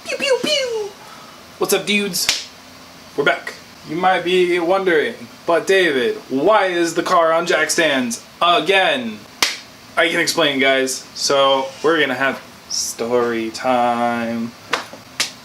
Pew pew pew! What's up, dudes? We're back. You might be wondering, but David, why is the car on jack stands again? I can explain, guys. So we're gonna have story time.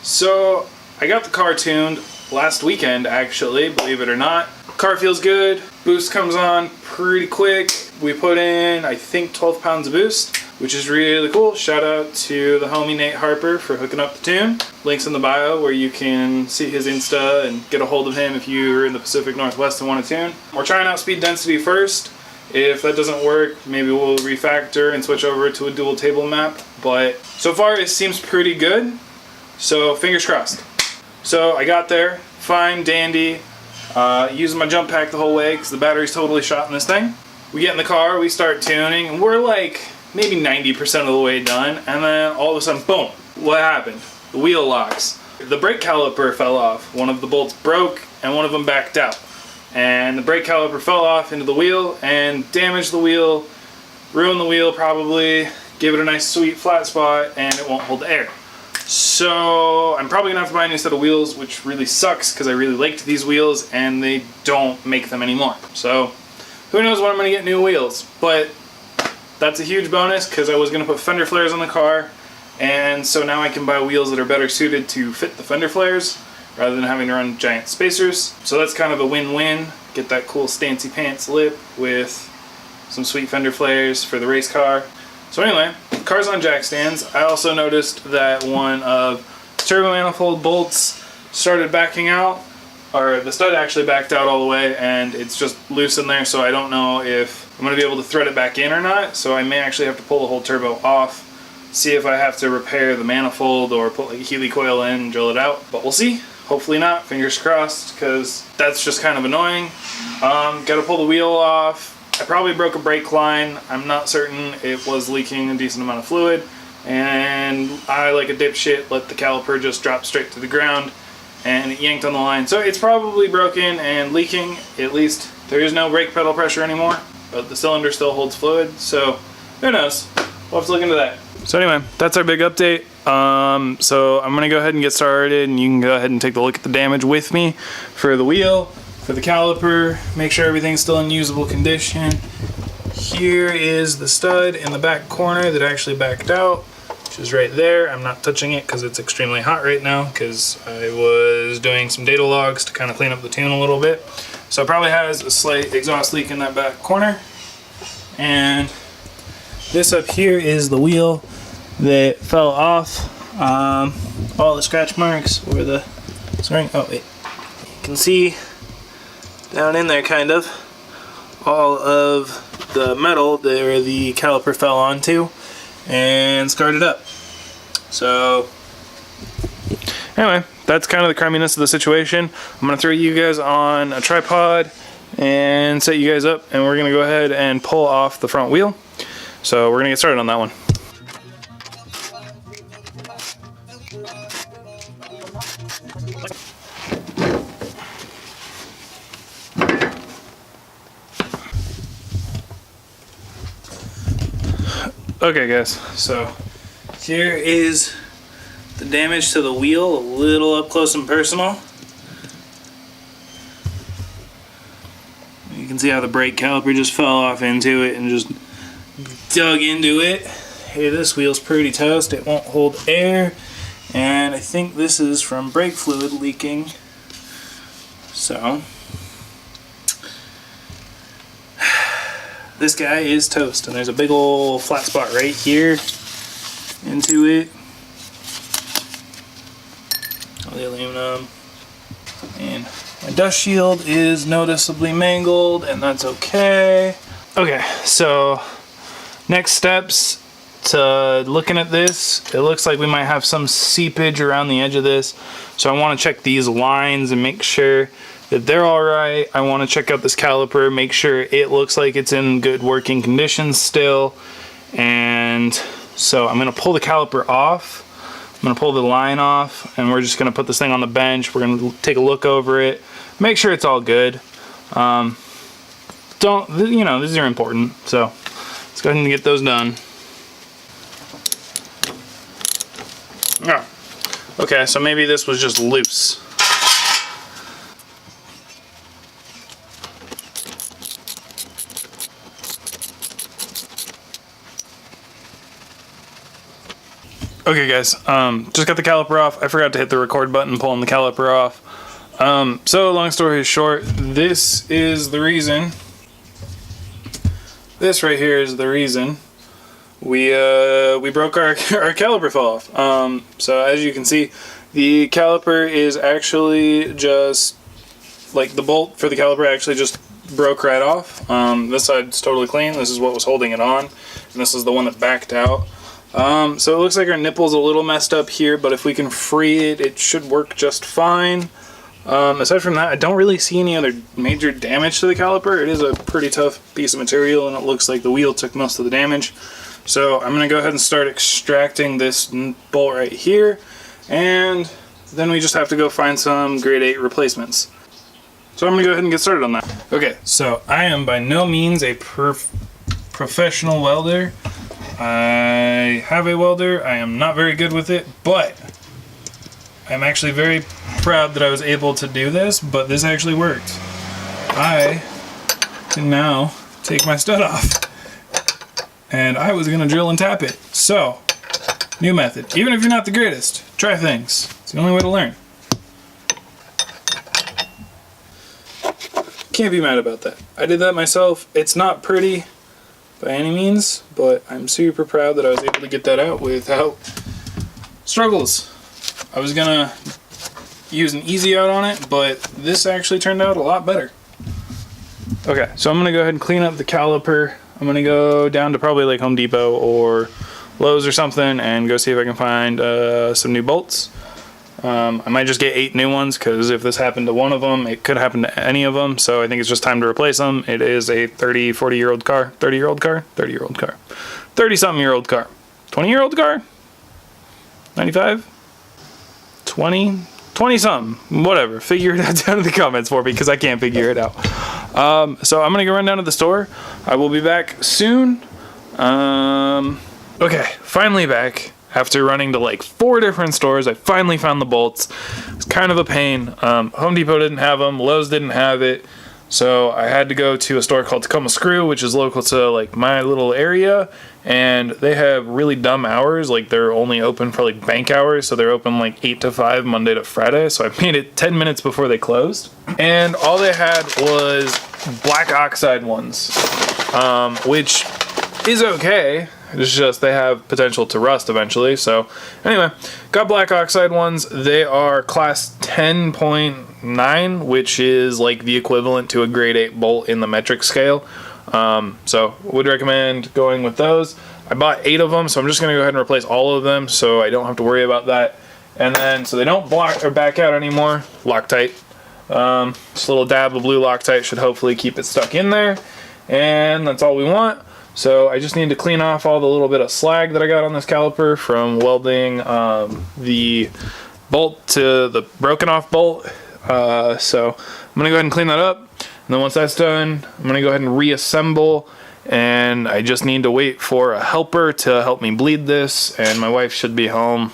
So I got the car tuned last weekend, actually, believe it or not. Car feels good. Boost comes on pretty quick. We put in, I think, 12 pounds of boost, which is really cool. Shout out to the homie Nate Harper for hooking up the tune. Links in the bio where you can see his Insta and get a hold of him if you're in the Pacific Northwest and want a tune. We're trying out speed density first. If that doesn't work, maybe we'll refactor and switch over to a dual table map. But so far it seems pretty good. So fingers crossed. So I got there, fine, dandy. Using my jump pack the whole way because the battery's totally shot in this thing. We get in the car, we start tuning, and we're like maybe 90% of the way done, and then all of a sudden, boom, what happened? The wheel locks. The brake caliper fell off. One of the bolts broke, and one of them backed out. And the brake caliper fell off into the wheel and damaged the wheel, ruined the wheel probably, gave it a nice sweet flat spot, and it won't hold the air. So I'm probably gonna have to buy a new set of wheels, which really sucks because I really liked these wheels and they don't make them anymore. So who knows when I'm gonna get new wheels, but that's a huge bonus because I was gonna put fender flares on the car, and so now I can buy wheels that are better suited to fit the fender flares rather than having to run giant spacers. So that's kind of a win-win. Get that cool Stancy Pants lip with some sweet fender flares for the race car. So anyway, car's on jack stands. I also noticed that one of the turbo manifold bolts started backing out, or the stud actually backed out all the way, and it's just loose in there, so I don't know if I'm going to be able to thread it back in or not. So I may actually have to pull the whole turbo off, see if I have to repair the manifold or put like a Healy coil in and drill it out, but we'll see. Hopefully not, fingers crossed, because that's just kind of annoying. Got to pull the wheel off. I probably broke a brake line. I'm not certain. It was leaking a decent amount of fluid, and I, like a dipshit, let the caliper just drop straight to the ground, and it yanked on the line. So it's probably broken and leaking. At least there is no brake pedal pressure anymore, but the cylinder still holds fluid, so who knows? We'll have to look into that. So anyway, that's our big update. So I'm gonna go ahead and get started, and you can go ahead and take a look at the damage with me for the wheel, for the caliper, make sure everything's still in usable condition. Here is the stud in the back corner that actually backed out, which is right there. I'm not touching it because it's extremely hot right now because I was doing some data logs to kind of clean up the tune a little bit. So it probably has a slight exhaust leak in that back corner. And this up here is the wheel that fell off. All the scratch marks where the spring, oh wait, you can see down in there kind of all of the metal there the caliper fell onto and scarred it up. So anyway, that's kind of the crumminess of the situation. I'm gonna throw you guys on a tripod and set you guys up, and we're gonna go ahead and pull off the front wheel. So we're gonna get started on that one. Okay guys, so here is the damage to the wheel, a little up close and personal. You can see how the brake caliper just fell off into it and just dug into it. Hey, this wheel's pretty toast, it won't hold air, and I think this is from brake fluid leaking. So this guy is toast, and there's a big old flat spot right here into it. All the aluminum. And my dust shield is noticeably mangled, and that's okay. Okay, so next steps to looking at this, it looks like we might have some seepage around the edge of this. So I want to check these lines and make sure that they're all right. I want to check out this caliper, make sure it looks like it's in good working condition still. And so I'm going to pull the caliper off. I'm going to pull the line off, and we're just going to put this thing on the bench. We're going to take a look over it, make sure it's all good. These are important. So let's go ahead and get those done. Yeah. Okay, so maybe this was just loose. Okay guys, just got the caliper off. I forgot to hit the record button pulling the caliper off. So long story short, this is the reason. This right here is the reason we broke our caliper fell off. So as you can see, the caliper is actually just like the bolt for the caliper actually just broke right off. This side's totally clean. This is what was holding it on, and this is the one that backed out. So it looks like our nipple's a little messed up here, but if we can free it, it should work just fine. Aside from that, I don't really see any other major damage to the caliper. It is a pretty tough piece of material, and it looks like the wheel took most of the damage. So I'm going to go ahead and start extracting this bolt right here, and then we just have to go find some grade 8 replacements. So I'm going to go ahead and get started on that. Okay, so I am by no means a professional welder. I have a welder. I am not very good with it, but I'm actually very proud that I was able to do this, but this actually worked. I can now take my stud off, and I was gonna drill and tap it. So, new method. Even if you're not the greatest, try things. It's the only way to learn. Can't be mad about that. I did that myself. It's not pretty by any means, but I'm super proud that I was able to get that out without struggles. I was gonna use an easy out on it, but this actually turned out a lot better. Okay, so I'm gonna go ahead and clean up the caliper. I'm gonna go down to probably like Home Depot or Lowe's or something and go see if I can find some new bolts. I might just get 8 new ones, because if this happened to one of them, it could happen to any of them, so I think it's just time to replace them. It is a 40-year-old car, 30-year-old car, 30-year-old car, 30-something-year-old car, 20-year-old car, 95, 20-something, whatever. Figure it out down in the comments for me, because I can't figure it out. So I'm going to go run down to the store. I will be back soon. Okay, finally back. After running to like 4 different stores, I finally found the bolts. It's kind of a pain. Home Depot didn't have them, Lowe's didn't have it, so I had to go to a store called Tacoma Screw, which is local to like my little area, and they have really dumb hours. Like they're only open for like bank hours, so they're open like 8 to 5 Monday to Friday. So I made it 10 minutes before they closed, and all they had was black oxide ones, which is okay. It's just they have potential to rust eventually. So anyway, got black oxide ones. They are class 10.9, which is like the equivalent to a grade 8 bolt in the metric scale. So would recommend going with those. I bought 8 of them, so I'm just going to go ahead and replace all of them so I don't have to worry about that. And then so they don't block or back out anymore, Loctite. Just a little dab of blue Loctite should hopefully keep it stuck in there. And that's all we want. So I just need to clean off all the little bit of slag that I got on this caliper from welding the bolt to the broken off bolt. So I'm gonna go ahead and clean that up, and then once that's done, I'm gonna go ahead and reassemble, and I just need to wait for a helper to help me bleed this, and my wife should be home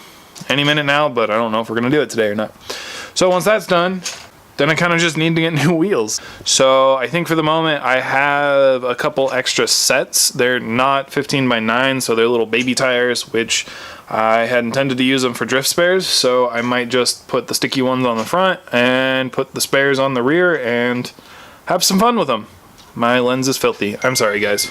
any minute now, but I don't know if we're gonna do it today or not. So once that's done, then I kind of just need to get new wheels. So I think for the moment I have a couple extra sets. They're not 15x9, so they're little baby tires, which I had intended to use them for drift spares. So I might just put the sticky ones on the front and put the spares on the rear and have some fun with them. My lens is filthy. I'm sorry, guys.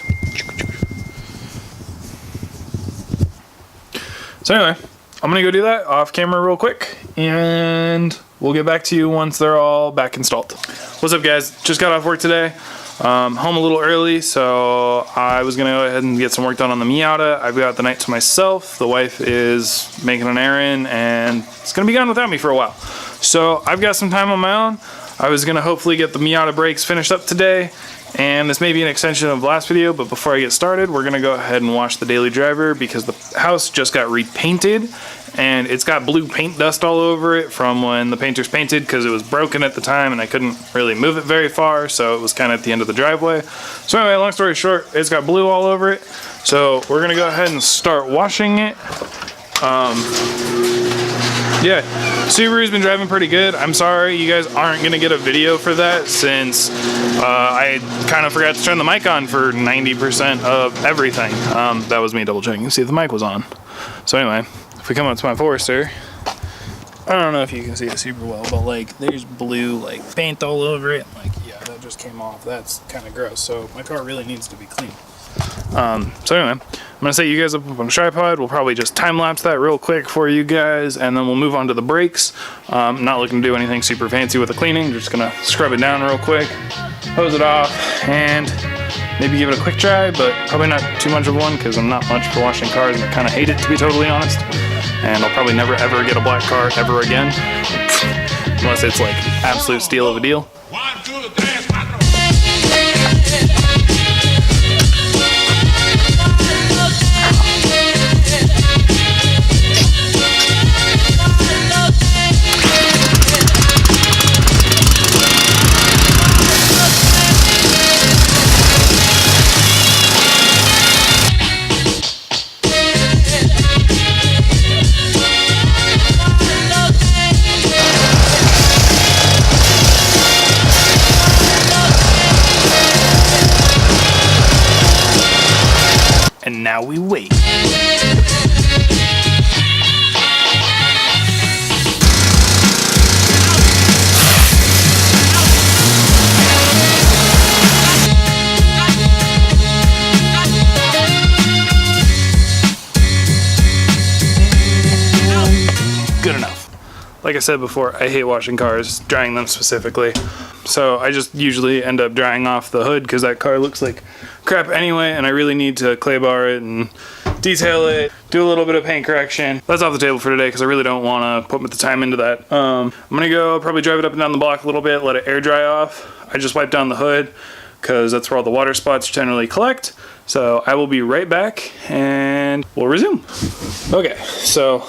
So anyway, I'm gonna go do that off camera real quick, and we'll get back to you once they're all back installed. What's up, guys? Just got off work today. Home a little early, so I was gonna go ahead and get some work done on the Miata. I've got the night to myself. The wife is making an errand, and it's gonna be gone without me for a while. So I've got some time on my own. I was gonna hopefully get the Miata brakes finished up today, and this may be an extension of the last video, but before I get started, we're gonna go ahead and wash the daily driver because the house just got repainted, and it's got blue paint dust all over it from when the painters painted, because it was broken at the time and I couldn't really move it very far, so it was kind of at the end of the driveway. So anyway, long story short, it's got blue all over it, so we're gonna go ahead and start washing it. yeah, Subaru's been driving pretty good. I'm sorry you guys aren't gonna get a video for that since I kind of forgot to turn the mic on for 90% of everything. That was me double checking to see if the mic was on. So anyway, if we come up to my Forester, I don't know if you can see it super well, but like there's blue like paint all over it. Like, yeah, that just came off. That's kind of gross. So my car really needs to be clean. So anyway, I'm gonna set you guys up on a tripod. We'll probably just time lapse that real quick for you guys, and then we'll move on to the brakes. I'm not looking to do anything super fancy with the cleaning. Just gonna scrub it down real quick, hose it off, and maybe give it a quick dry, but probably not too much of one because I'm not much for washing cars and I kind of hate it, to be totally honest. And I'll probably never ever get a black car ever again, unless it's like absolute steal of a deal. 1, 2, 3. And now we wait. Good enough. Like I said before, I hate washing cars, drying them specifically. So I just usually end up drying off the hood because that car looks like crap anyway, and I really need to clay bar it and detail it, do a little bit of paint correction. That's off the table for today because I really don't want to put the time into that. I'm gonna go probably drive it up and down the block a little bit, let it air dry off. I just wipe down the hood because that's where all the water spots generally collect. So I will be right back and we'll resume. Okay, so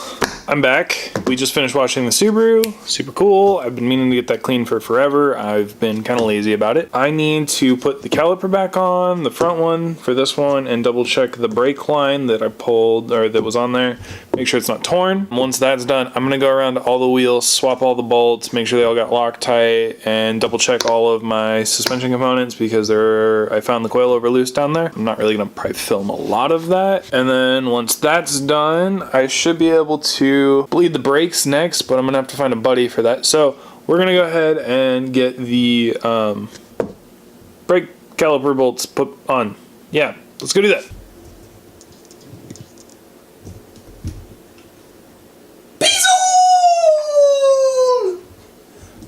I'm back. We just finished washing the Subaru. Super cool. I've been meaning to get that clean for forever. I've been kind of lazy about it. I need to put the caliper back on, the front one for this one, and double check the brake line that I pulled, or that was on there. Make sure it's not torn. Once that's done, I'm gonna go around to all the wheels, swap all the bolts, make sure they all got Loctite, and double check all of my suspension components because I found the coilover loose down there. I'm not really gonna probably film a lot of that. And then once that's done, I should be able to bleed the brakes next, but I'm gonna have to find a buddy for that. So we're gonna go ahead and get the brake caliper bolts put on. Yeah, let's go do that.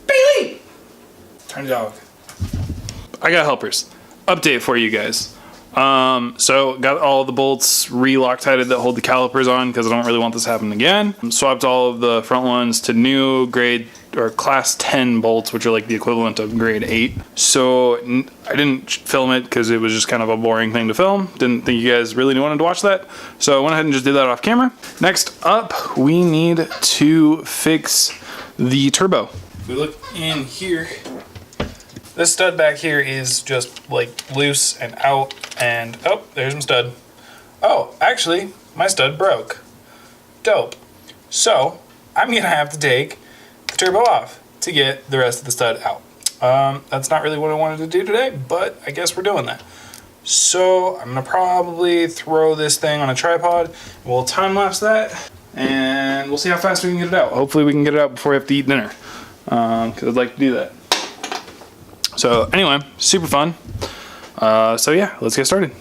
Bailey! Turn it off. I got helpers. Update for you guys. So got all the bolts re-Loctited that hold the calipers on because I don't really want this to happen again. Swapped all of the front ones to new grade or class 10 bolts, which are like the equivalent of grade 8. So I didn't film it because it was just kind of a boring thing to film. Didn't think you guys really wanted to watch that. So I went ahead and just did that off camera. Next up, we need to fix the turbo. If we look in here, this stud back here is just like loose and out, and oh, there's my stud. Oh, actually, my stud broke. Dope. So I'm gonna have to take the turbo off to get the rest of the stud out. That's not really what I wanted to do today, but I guess we're doing that. So I'm gonna probably throw this thing on a tripod. We'll time lapse that, and we'll see how fast we can get it out. Hopefully we can get it out before we have to eat dinner, because I'd like to do that. So anyway, super fun. So yeah, let's get started.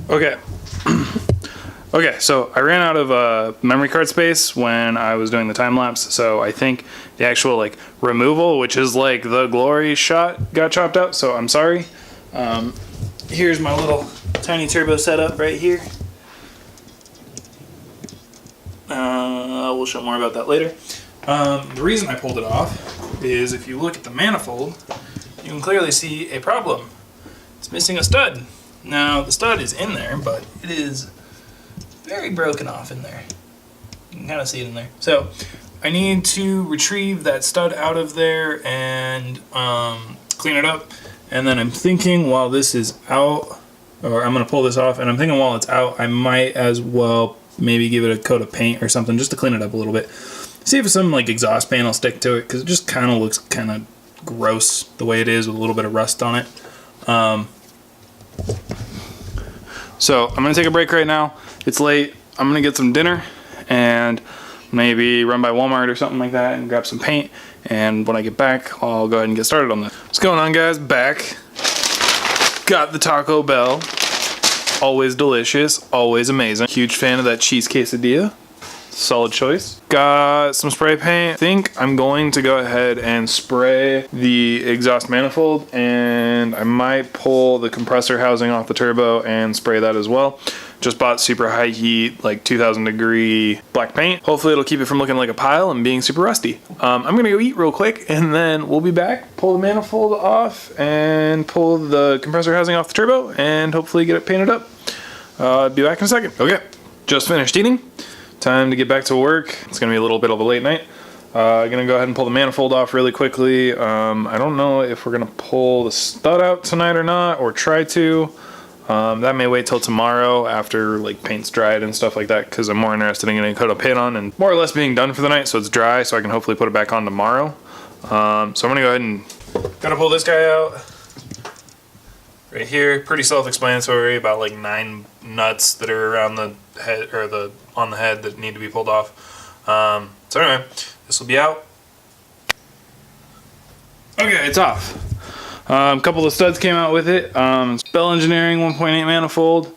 Okay. Okay, so I ran out of memory card space when I was doing the time lapse, so I think the actual like removal, which is like the glory shot, got chopped out. So I'm sorry. Here's my little tiny turbo setup right here. We'll show more about that later. The reason I pulled it off is if you look at the manifold, you can clearly see a problem. It's missing a stud. Now, the stud is in there, but it is very broken off in there. You can kind of see it in there. So, I need to retrieve that stud out of there and clean it up. And then I'm thinking while this is out, or I'm going to pull this off, and I'm thinking while it's out, I might as well maybe give it a coat of paint or something just to clean it up a little bit. See if some like exhaust paint will stick to it, because it just kind of looks kind of gross the way it is with a little bit of rust on it. So I'm going to take a break right now. It's late. I'm going to get some dinner and maybe run by Walmart or something like that and grab some paint. And when I get back, I'll go ahead and get started on this. What's going on, guys? Back. Got the Taco Bell. Always delicious, always amazing. Huge fan of that cheese quesadilla. Solid choice. Got some spray paint. I think I'm going to go ahead and spray the exhaust manifold, and I might pull the compressor housing off the turbo and spray that as well. Just bought super high heat, like 2000 degree black paint. Hopefully it'll keep it from looking like a pile and being super rusty. I'm gonna go eat real quick and then we'll be back, pull the manifold off and pull the compressor housing off the turbo and hopefully get it painted up. Be back in a second. Okay, just finished eating. Time to get back to work. It's gonna be a little bit of a late night. Gonna go ahead and pull the manifold off really quickly. I don't know if we're gonna pull the stud out tonight or not, or try to. That may wait till tomorrow after like paint's dried and stuff like that, because I'm more interested in getting a coat of paint on and more or less being done for the night so it's dry so I can hopefully put it back on tomorrow. So I'm gonna go ahead and gotta pull this guy out right here. Pretty self-explanatory, about like 9 nuts that are around the head or on the head that need to be pulled off. So anyway, this will be out. Okay, it's off. A couple of studs came out with it. Bell Engineering 1.8 manifold.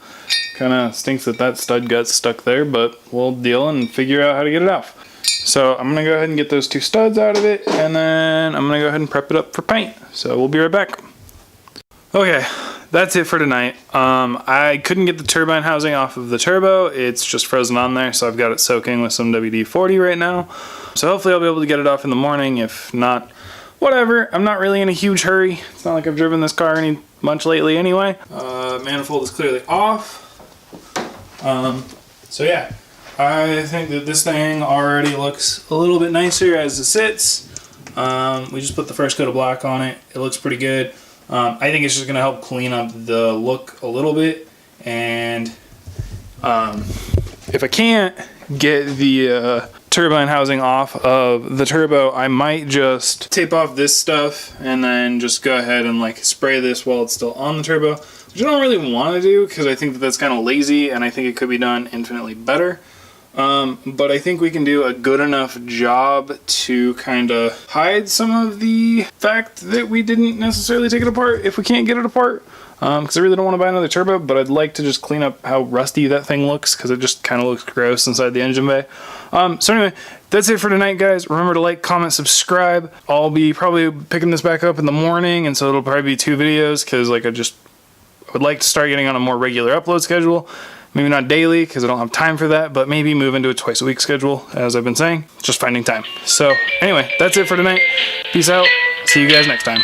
Kind of stinks that stud got stuck there, but we'll deal and figure out how to get it off. So I'm going to go ahead and get those 2 studs out of it, and then I'm going to go ahead and prep it up for paint. So we'll be right back. Okay, that's it for tonight. I couldn't get the turbine housing off of the turbo. It's just frozen on there, so I've got it soaking with some WD-40 right now. So hopefully I'll be able to get it off in the morning. If not, whatever. I'm not really in a huge hurry. It's not like I've driven this car any much lately anyway. Manifold is clearly off. So yeah, I think that this thing already looks a little bit nicer as it sits. We just put the fresh coat of black on it. It looks pretty good. I think it's just gonna help clean up the look a little bit. And if I can't get the turbine housing off of the turbo, I might just tape off this stuff and then just go ahead and like spray this while it's still on the turbo, which I don't really want to do because I think that that's kind of lazy and I think it could be done infinitely better. But I think we can do a good enough job to kind of hide some of the fact that we didn't necessarily take it apart if we can't get it apart. Because I really don't want to buy another turbo, but I'd like to just clean up how rusty that thing looks because it just kind of looks gross inside the engine bay. So anyway, that's it for tonight, guys. Remember to like, comment, subscribe. I'll be probably picking this back up in the morning, and so it'll probably be 2 videos because like I would like to start getting on a more regular upload schedule. Maybe not daily because I don't have time for that, but maybe move into a twice a week schedule, as I've been saying. Just finding time. So anyway, that's it for tonight. Peace out. See you guys next time.